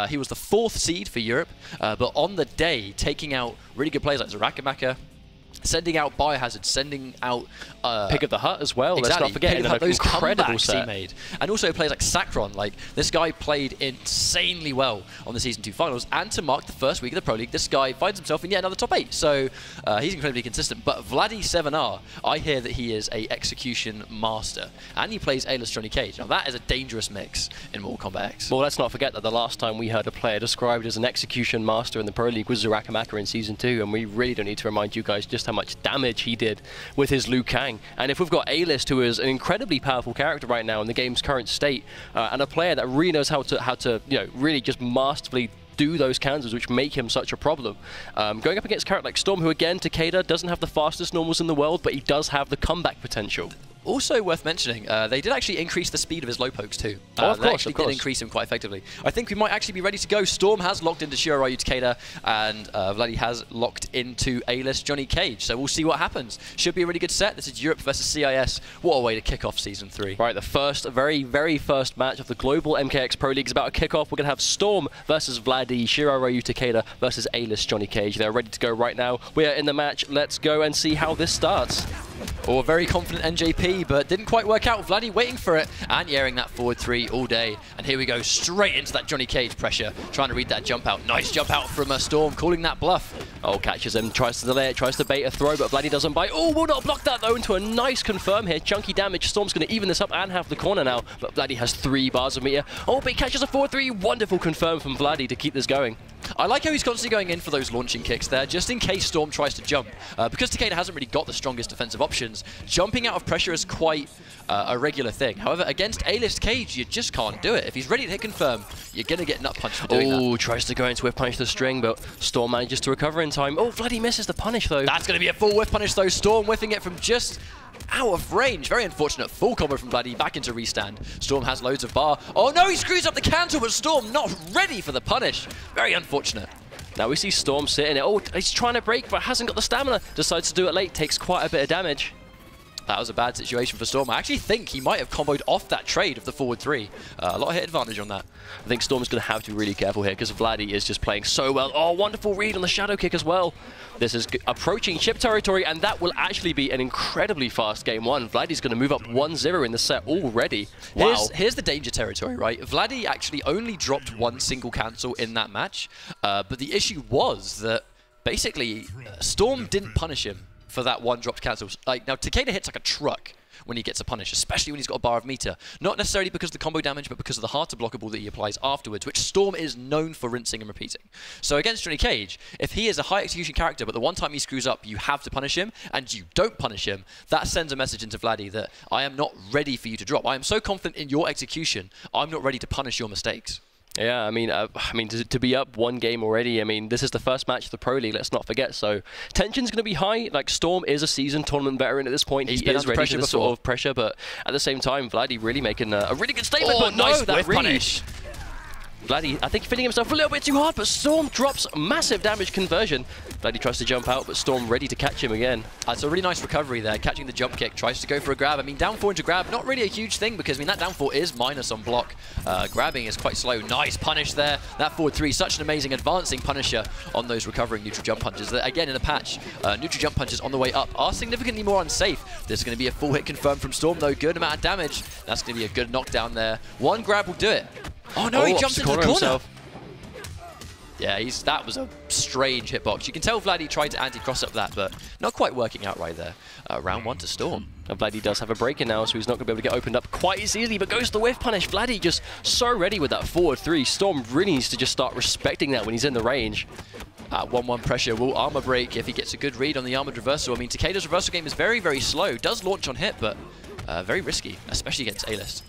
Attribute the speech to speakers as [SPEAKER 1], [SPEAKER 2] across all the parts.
[SPEAKER 1] He was the 4th seed for Europe, but on the day, taking out really good players like Zarakamaka, sending out Biohazard, sending out
[SPEAKER 2] Pick of the Hut as well.
[SPEAKER 1] Exactly.
[SPEAKER 2] Let's not forget
[SPEAKER 1] Pick of those
[SPEAKER 2] incredible set
[SPEAKER 1] he made, and also players like St9rm. Like this guy played insanely well on the Season 2 finals, and to mark the first week of the Pro League, this guy finds himself in yet another top 8. So he's incredibly consistent. But Vladee7R, I hear that he is a execution master, and he plays A-list Johnny Cage. Now that is a dangerous mix in Mortal Kombat X.
[SPEAKER 2] Well, let's not forget that the last time we heard a player described as an execution master in the Pro League was Zarakamaka in Season 2, and we really don't need to remind you guys just how much damage he did with his Liu Kang. And if we've got A-list, who is an incredibly powerful character right now in the game's current state, and a player that really knows how to really just masterfully do those counters which make him such a problem. Going up against a character like Storm, who again, Takeda, doesn't have the fastest normals in the world, but he does have the comeback potential.
[SPEAKER 1] Also worth mentioning, they did actually increase the speed of his low pokes too.
[SPEAKER 2] Of course,
[SPEAKER 1] did increase him quite effectively. I think we might actually be ready to go. Storm has locked into Shiro Ryu Takeda, and Vladee has locked into A-list Johnny Cage. So we'll see what happens. Should be a really good set. This is Europe versus CIS. What a way to kick off Season 3.
[SPEAKER 2] Right, the very first match of the global MKX Pro League is about to kick off. We're going to have Storm versus Vladee, Shiro Ryu Takeda versus A-list Johnny Cage. They're ready to go right now. We are in the match. Let's go and see how this starts.
[SPEAKER 1] Or very confident NJP, but didn't quite work out. Vladee waiting for it and airing that forward 3 all day. And here we go, straight into that Johnny Cage pressure, trying to read that jump out. Nice jump out from Storm, calling that bluff.
[SPEAKER 2] Oh, catches him, tries to delay it, tries to bait a throw, but Vladee doesn't bite. Oh, will not block that though into a nice confirm here. Chunky damage. Storm's going to even this up and have the corner now, but Vladee has 3 bars of meter. Oh, but he catches a 4-3. Wonderful confirm from Vladee to keep this going.
[SPEAKER 1] I like how he's constantly going in for those launching kicks there, just in case Storm tries to jump. Because Takeda hasn't really got the strongest defensive options, jumping out of pressure is quite a regular thing. However, against A-list Cage, you just can't do it. If he's ready to hit confirm, you're going to get nut punched for doing that.
[SPEAKER 2] Oh, tries to go into whiff punish the string, but Storm manages to recover in time. Oh, Vladee misses the punish though.
[SPEAKER 1] That's going to be a full whiff punish though. Storm whiffing it from just out of range. Very unfortunate. Full combo from Vladee back into restand. Storm has loads of bar. Oh no, he screws up the cancel, but Storm not ready for the punish. Very unfortunate.
[SPEAKER 2] Now we see Storm sitting there. Oh, he's trying to break, but hasn't got the stamina. Decides to do it late. Takes quite a bit of damage.
[SPEAKER 1] That was a bad situation for Storm. I actually think he might have comboed off that trade of the forward 3. A lot of hit advantage on that.
[SPEAKER 2] I think Storm's going to have to be really careful here because Vladee is just playing so well. Oh, wonderful read on the shadow kick as well. This is approaching chip territory, and that will actually be an incredibly fast game 1. Vladee's going to move up 1-0 in the set already. Wow.
[SPEAKER 1] Here's the danger territory, right? Vladee actually only dropped 1 single cancel in that match, but the issue was that basically Storm didn't punish him for that 1 dropped cancel. Like, now, Takeda hits like a truck when he gets a punish, especially when he's got a bar of meter. Not necessarily because of the combo damage, but because of the hard to blockable that he applies afterwards, which Storm is known for rinsing and repeating. So against Johnny Cage, if he is a high execution character, but the one time he screws up, you have to punish him, and you don't punish him, that sends a message into Vladee that I am not ready for you to drop. I am so confident in your execution, I'm not ready to punish your mistakes.
[SPEAKER 2] Yeah, I mean, to be up 1 game already, I mean, this is the first match of the Pro League, let's not forget, so tension's going to be high. Like, Storm is a seasoned tournament veteran at this point. He is ready for this sort of pressure, but at the same time, Vladee really making a really good statement.
[SPEAKER 1] Oh,
[SPEAKER 2] but
[SPEAKER 1] nice
[SPEAKER 2] no, that
[SPEAKER 1] punish.
[SPEAKER 2] Vladee, I think, fitting himself a little bit too hard, but Storm drops massive damage conversion. Vladee tries to jump out, but Storm ready to catch him again. It's a really nice recovery there, catching the jump kick, tries to go for a grab. I mean, down 4 into grab, not really a huge thing, because, I mean, that down 4 is minus on block. Grabbing is quite slow. Nice punish there. That forward 3, such an amazing advancing punisher on those recovering neutral jump punches. Again, in the patch, neutral jump punches on the way up are significantly more unsafe. There's going to be a full hit confirmed from Storm, though. Good amount of damage. That's going to be a good knockdown there. 1 grab will do it. Oh no, he jumps into the corner. Himself. Yeah, that was a strange hitbox. You can tell Vladee tried to anti-cross up that, but not quite working out right there. Round 1 to Storm. And Vladee does have a break in now, so he's not going to be able to get opened up quite as easily, but goes to the whiff punish. Vladee just so ready with that forward 3. Storm really needs to just start respecting that when he's in the range.
[SPEAKER 1] 1-1 pressure will armor break if he gets a good read on the armored reversal. I mean, Takeda's reversal game is very, very slow. Does launch on hit, but very risky, especially against A-list.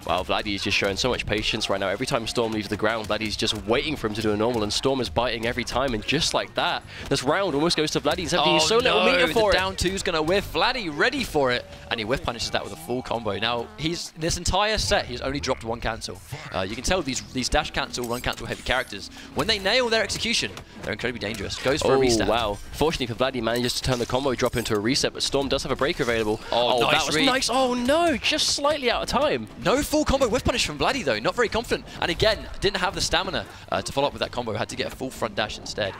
[SPEAKER 2] Wow, Vladee is just showing so much patience right now. Every time Storm leaves the ground, Vladee's just waiting for him to do a normal, and Storm is biting every time, and just like that, this round almost goes to Vladee. He's having so little meter for it.
[SPEAKER 1] Down 2's going to whiff. Vladee ready for it, and he whiff punishes that with a full combo. Now, this entire set, he's only dropped 1 cancel. You can tell these dash cancel, run cancel heavy characters, when they nail their execution, they're incredibly dangerous. Goes for a reset.
[SPEAKER 2] Wow. Fortunately for Vladee, manages to turn the combo drop into a reset, but Storm does have a breaker available.
[SPEAKER 1] Oh, nice
[SPEAKER 2] that was nice. Oh no, just slightly out of time.
[SPEAKER 1] No full combo whiff punish from Vladee though, not very confident. And again, didn't have the stamina to follow up with that combo, had to get a full front dash instead.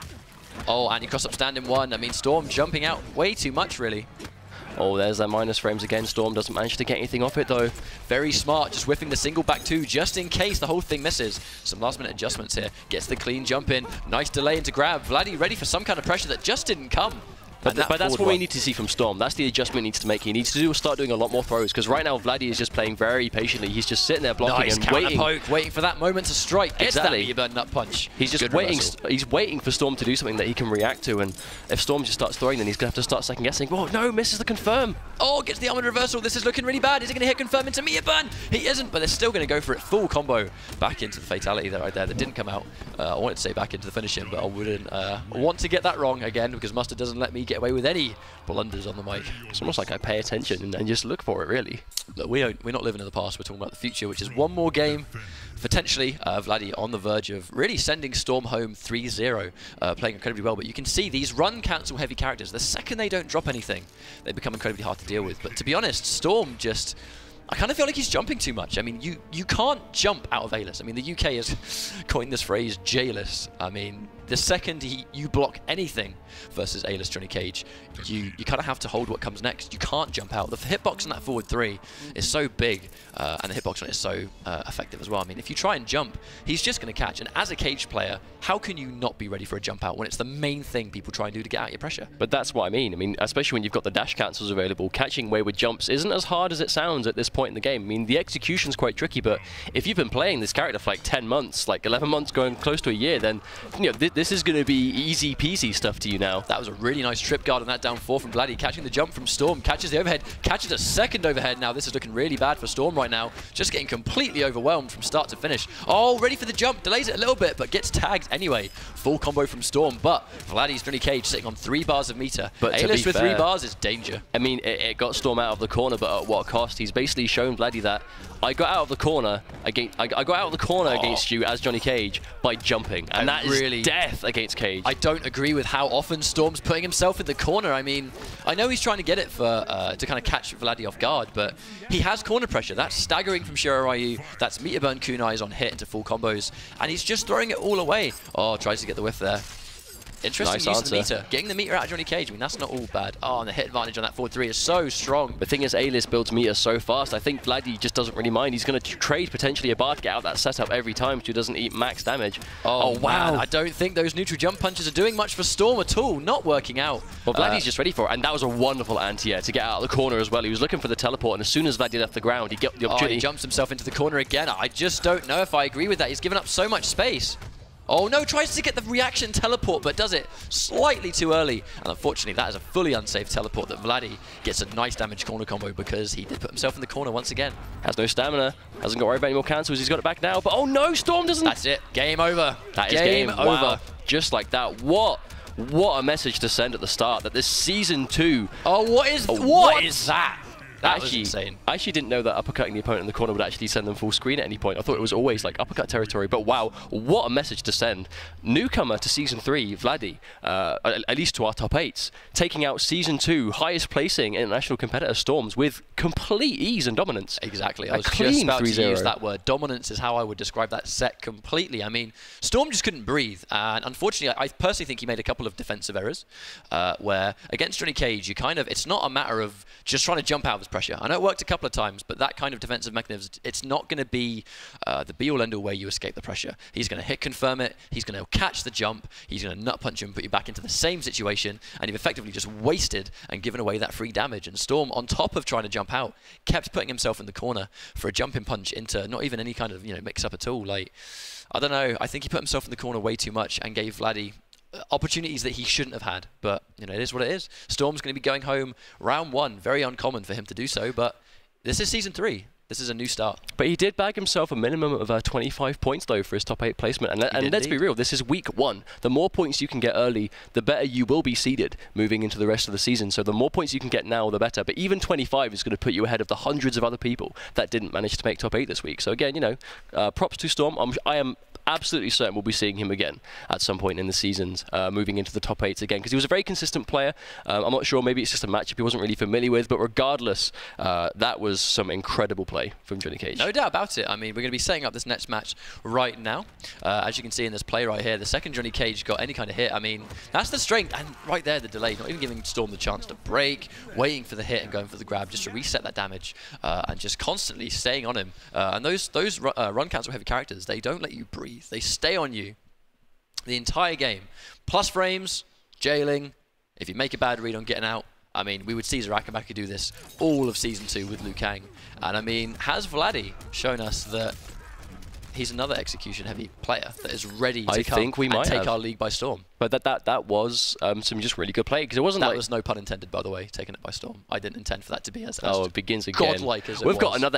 [SPEAKER 1] Oh, and he cross up stand in one. I mean, Storm jumping out way too much, really.
[SPEAKER 2] Oh, there's that minus frames again. Storm doesn't manage to get anything off it, though.
[SPEAKER 1] Very smart, just whiffing the single back two, just in case the whole thing misses. Some last-minute adjustments here. Gets the clean jump in. Nice delay into grab. Vladee ready for some kind of pressure that just didn't come.
[SPEAKER 2] But that's what we need to see from Storm. That's the adjustment he needs to make. He needs to start doing a lot more throws, because right now Vladee is just playing very patiently. He's just sitting there blocking and waiting.
[SPEAKER 1] Poke, waiting for that moment to strike. Gets that meter burn nut punch.
[SPEAKER 2] He's just waiting. He's waiting for Storm to do something that he can react to, and if Storm just starts throwing, then he's going to have to start second guessing. Oh no, misses the confirm.
[SPEAKER 1] Oh, gets the armored reversal. This is looking really bad. Is he going to hit confirm into meter burn? He isn't, but they're still going to go for it. Full combo back into the fatality there, right there. That didn't come out. I wanted to say back into the finishing, but I wouldn't want to get that wrong again, because Mustard doesn't let me get away with any blunders on the mic.
[SPEAKER 2] It's almost like I pay attention and just look for it, really.
[SPEAKER 1] Look, we're not living in the past, we're talking about the future, which is one more game. Potentially, Vladee on the verge of really sending Storm home 3-0, playing incredibly well. But you can see these run cancel heavy characters, the second they don't drop anything, they become incredibly hard to deal with. But to be honest, Storm just... I kind of feel like he's jumping too much. I mean, you can't jump out of A-list. I mean, the UK has coined this phrase, J-list. I mean, the second you block anything versus A-list Johnny Cage, you kind of have to hold what comes next. You can't jump out. The hitbox on that forward three is so big, and the hitbox on it is so effective as well. I mean, if you try and jump, he's just going to catch. And as a Cage player, how can you not be ready for a jump out when it's the main thing people try and do to get out your pressure?
[SPEAKER 2] But that's what I mean. I mean, especially when you've got the dash cancels available, catching wayward jumps isn't as hard as it sounds at this point in the game. I mean, the execution's quite tricky, but if you've been playing this character for like 10 months, like 11 months, going close to a year, then you know this is going to be easy peasy stuff to you now.
[SPEAKER 1] That was a really nice trip guard on that down four from Vladee, catching the jump from Storm, catches the overhead, catches a second overhead. Now this is looking really bad for Storm right now, just getting completely overwhelmed from start to finish. Oh, ready for the jump, delays it a little bit, but gets tagged anyway. Full combo from Storm, but Vladee's Johnny Cage sitting on 3 bars of meter. But A-list with 3 bars is danger.
[SPEAKER 2] I mean, it got Storm out of the corner, but at what cost? He's basically shown Vladee that I got out of the corner against against you as Johnny Cage by jumping, and that is death against Cage.
[SPEAKER 1] I don't agree with how often Storm's putting himself in the corner. I mean, I know he's trying to get it for to kind of catch Vladee off guard, but he has corner pressure. That's staggering from Shiro Ryu. That's meter burn kunais on hit into full combos, and he's just throwing it all away. Oh, tries to get the whiff there. Interesting use of the meter. Getting the meter out of Johnny Cage, I mean, that's not all bad. Oh, and the hit advantage on that forward 3 is so strong.
[SPEAKER 2] The thing is, A-list builds meter so fast, I think Vladee just doesn't really mind. He's going to trade potentially a bar to get out that setup every time so he doesn't eat max damage.
[SPEAKER 1] Oh wow. Man, I don't think those neutral jump punches are doing much for Storm at all. Not working out.
[SPEAKER 2] Well, Vladee's just ready for it, and that was a wonderful anti-air to get out of the corner as well. He was looking for the teleport, and as soon as Vladee left the ground, he got the opportunity.
[SPEAKER 1] He jumps himself into the corner again. I just don't know if I agree with that. He's given up so much space. Oh no, tries to get the reaction teleport, but does it slightly too early. And unfortunately, that is a fully unsafe teleport that Vladee gets a nice damage corner combo because he did put himself in the corner once again.
[SPEAKER 2] Has no stamina, hasn't got to worry about any more cancels, he's got it back now, but oh no, Storm doesn't...
[SPEAKER 1] That's it, game over.
[SPEAKER 2] That is game over. Wow. Just like that. What a message to send at the start, that this Season 2...
[SPEAKER 1] Oh, what is that? That was insane.
[SPEAKER 2] I actually didn't know that uppercutting the opponent in the corner would actually send them full screen at any point. I thought it was always like uppercut territory, but wow, what a message to send. Newcomer to Season 3, Vladee, at least to our top 8s, taking out Season 2, highest placing international competitor Storms with complete ease and dominance.
[SPEAKER 1] Exactly, I was just about to use that word. Dominance is how I would describe that set completely. I mean, Storm just couldn't breathe, and unfortunately, I personally think he made a couple of defensive errors, where against Johnny Cage, you kind of, it's not a matter of just trying to jump out of his pressure. I know it worked a couple of times, but that kind of defensive mechanism, it's not going to be the be-all end-all way you escape the pressure. He's going to hit confirm it, he's going to catch the jump, he's going to nut punch you and put you back into the same situation, and you've effectively just wasted and given away that free damage. And Storm, on top of trying to jump out, kept putting himself in the corner for a jumping punch into not even any kind of mix-up at all. Like, I don't know, I think he put himself in the corner way too much and gave Vladee opportunities that he shouldn't have had, but it is what it is. Storm's going to be going home round 1. Very uncommon for him to do so, but this is Season 3. This is a new start.
[SPEAKER 2] But he did bag himself a minimum of 25 points, though, for his top 8 placement. And let's be real, this is week 1. The more points you can get early, the better you will be seeded moving into the rest of the season. So the more points you can get now, the better. But even 25 is going to put you ahead of the hundreds of other people that didn't manage to make top 8 this week. So again, props to Storm. I am absolutely certain we'll be seeing him again at some point in the seasons, moving into the top 8s again, because he was a very consistent player. I'm not sure, maybe it's just a matchup he wasn't really familiar with, but regardless, that was some incredible play from Johnny Cage.
[SPEAKER 1] No doubt about it. I mean, we're going to be setting up this next match right now. As you can see in this play right here, the second Johnny Cage got any kind of hit, I mean, that's the strength. And right there, the delay, not even giving Storm the chance to break, waiting for the hit and going for the grab just to reset that damage, and just constantly staying on him. And those run cancel heavy characters, they don't let you breathe. They stay on you the entire game. Plus frames, jailing, if you make a bad read on getting out. I mean, we would see Zarakamaki do this all of Season 2 with Liu Kang. And I mean, has Vladee shown us that he's another execution-heavy player that is ready to come and take our league by storm?
[SPEAKER 2] But that was some just really good play, because it wasn't
[SPEAKER 1] that
[SPEAKER 2] like...
[SPEAKER 1] was no pun intended, by the way, taking it by storm. I didn't intend for that to be as
[SPEAKER 2] it begins again.
[SPEAKER 1] godlike as it
[SPEAKER 2] We've
[SPEAKER 1] was.
[SPEAKER 2] got another